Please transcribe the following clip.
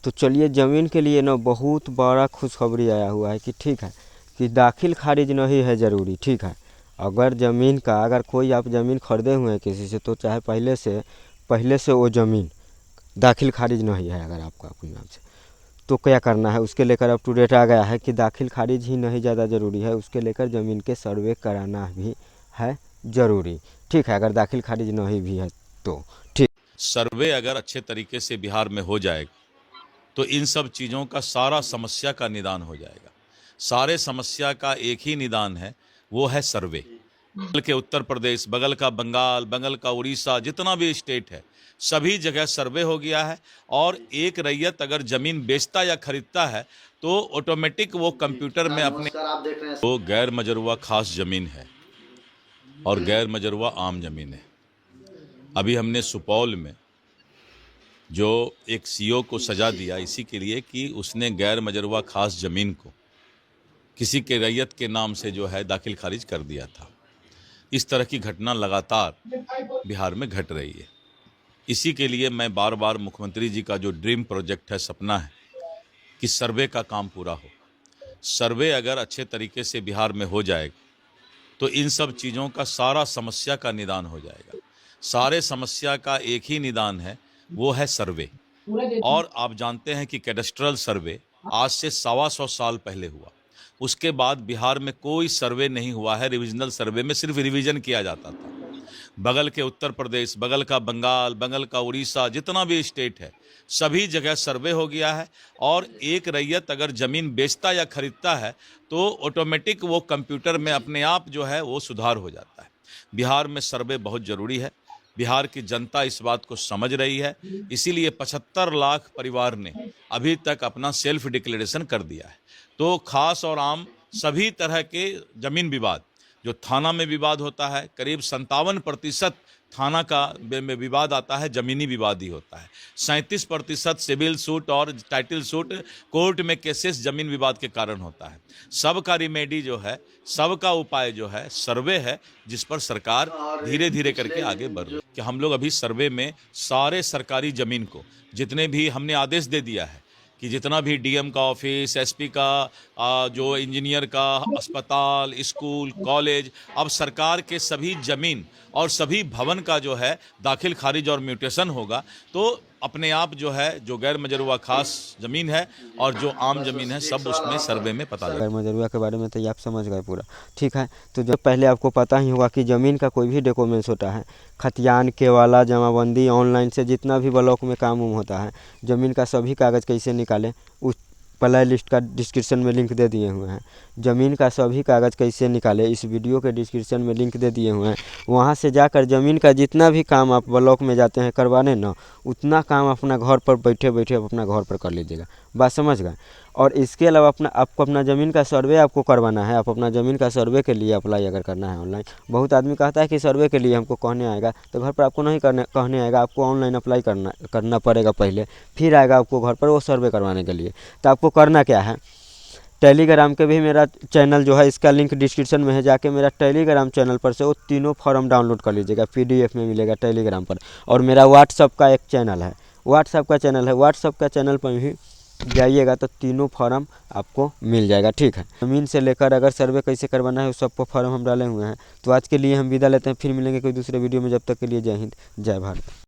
तो चलिए ज़मीन के लिए ना बहुत बड़ा खुशखबरी आया हुआ है कि ठीक है कि दाखिल खारिज नहीं है ज़रूरी। ठीक है, अगर कोई आप ज़मीन खरीदे हुए हैं किसी से, तो चाहे पहले से वो ज़मीन दाखिल खारिज नहीं है अगर आपका अपने नाम से, तो क्या करना है उसके लेकर अप टू डेट आ गया है कि दाखिल खारिज ही नहीं ज़्यादा ज़रूरी है, उसके लेकर ज़मीन के सर्वे कराना भी है ज़रूरी। ठीक है, अगर दाखिल खारिज नहीं भी है तो ठीक। सर्वे अगर अच्छे तरीके से बिहार में हो जाएगा तो इन सब चीज़ों का सारा समस्या का निदान हो जाएगा। सारे समस्या का एक ही निदान है, वो है सर्वे। बगल के उत्तर प्रदेश, बगल का बंगाल, बगल का उड़ीसा, जितना भी स्टेट है सभी जगह सर्वे हो गया है। और एक रैयत अगर ज़मीन बेचता या खरीदता है तो ऑटोमेटिक वो कंप्यूटर में अपने वो गैर मजरूआ खास ज़मीन है और गैर मजरूआ आम ज़मीन है। अभी हमने सुपौल में जो एक सीओ को सजा दिया इसी के लिए कि उसने गैर मजरूआ खास ज़मीन को किसी के रैयत के नाम से जो है दाखिल खारिज कर दिया था। इस तरह की घटना लगातार बिहार में घट रही है। इसी के लिए मैं बार बार मुख्यमंत्री जी का जो ड्रीम प्रोजेक्ट है, सपना है कि सर्वे का काम पूरा हो। सर्वे अगर अच्छे तरीके से बिहार में हो जाएगा तो इन सब चीज़ों का सारा समस्या का निदान हो जाएगा। सारे समस्या का एक ही निदान है, वो है सर्वे। और आप जानते हैं कि कैडस्ट्रल सर्वे आज से 125 साल पहले हुआ। उसके बाद बिहार में कोई सर्वे नहीं हुआ है। रिविजनल सर्वे में सिर्फ रिवीजन किया जाता था। बगल के उत्तर प्रदेश, बगल का बंगाल, बगल का उड़ीसा, जितना भी स्टेट है सभी जगह सर्वे हो गया है। और एक रैयत अगर ज़मीन बेचता या खरीदता है तो ऑटोमेटिक वो कंप्यूटर में अपने आप जो है वो सुधार हो जाता है। बिहार में सर्वे बहुत ज़रूरी है। बिहार की जनता इस बात को समझ रही है, इसीलिए 75 लाख परिवार ने अभी तक अपना सेल्फ डिक्लेरेशन कर दिया है। तो खास और आम सभी तरह के ज़मीन विवाद, जो थाना में विवाद होता है, करीब 57% थाना का में विवाद आता है, ज़मीनी विवाद ही होता है। 37% सिविल सूट और टाइटल सूट कोर्ट में केसेस ज़मीन विवाद के कारण होता है। सबका रिमेडी जो है, सबका उपाय जो है सर्वे है, जिस पर सरकार धीरे धीरे करके आगे बढ़ रही है। कि हम लोग अभी सर्वे में सारे सरकारी ज़मीन को, जितने भी हमने आदेश दे दिया है कि जितना भी डीएम का ऑफिस, एसपी का, जो इंजीनियर का, अस्पताल, स्कूल, कॉलेज, अब सरकार के सभी ज़मीन और सभी भवन का जो है दाखिल खारिज और म्यूटेशन होगा। तो अपने आप जो है, जो गैर मजरूआ खास ज़मीन है और जो आम ज़मीन है, सब उसमें सर्वे में पता गैर लगेगा। मजरूआ के बारे में तो ये आप समझ गए पूरा। ठीक है, तो जब पहले आपको पता ही होगा कि ज़मीन का कोई भी डॉक्यूमेंट्स होता है, खतियान केवाला, जमाबंदी, ऑनलाइन से जितना भी ब्लॉक में काम उम होता है, ज़मीन का सभी कागज़ कैसे निकालें उस प्ले लिस्ट का डिस्क्रिप्शन में लिंक दे दिए हुए हैं। ज़मीन का सभी कागज़ कैसे निकालें इस वीडियो के डिस्क्रिप्शन में लिंक दे दिए हुए हैं। वहाँ से जाकर ज़मीन का जितना भी काम आप ब्लॉक में जाते हैं करवाने ना, उतना काम अपना घर पर बैठे बैठे अपना घर पर कर लीजिएगा। बात समझ गए। और इसके अलावा आपको अपना ज़मीन का सर्वे आपको करवाना है। आप अपना ज़मीन का सर्वे के लिए अप्लाई अगर करना है ऑनलाइन, बहुत आदमी कहता है कि सर्वे के लिए हमको कहने आएगा, तो घर पर आपको नहीं कहने आएगा, आपको ऑनलाइन अप्लाई करना पड़ेगा पहले, फिर आएगा आपको घर पर वो सर्वे करवाने के लिए। तो आपको करना क्या है, टेलीग्राम के भी मेरा चैनल जो है, इसका लिंक डिस्क्रिप्शन में है, जाके मेरा टेलीग्राम चैनल पर से वो तीनों फॉर्म डाउनलोड कर लीजिएगा, PDF में मिलेगा टेलीग्राम पर। और मेरा व्हाट्सअप का एक चैनल है, व्हाट्सअप का चैनल पर भी जाइएगा तो तीनों फॉर्म आपको मिल जाएगा। ठीक है, ज़मीन से लेकर अगर सर्वे कैसे करवाना है उस सबको फॉर्म हम डाले हुए हैं। तो आज के लिए हम विदा लेते हैं, फिर मिलेंगे कोई दूसरे वीडियो में। जब तक के लिए जय हिंद, जय भारत।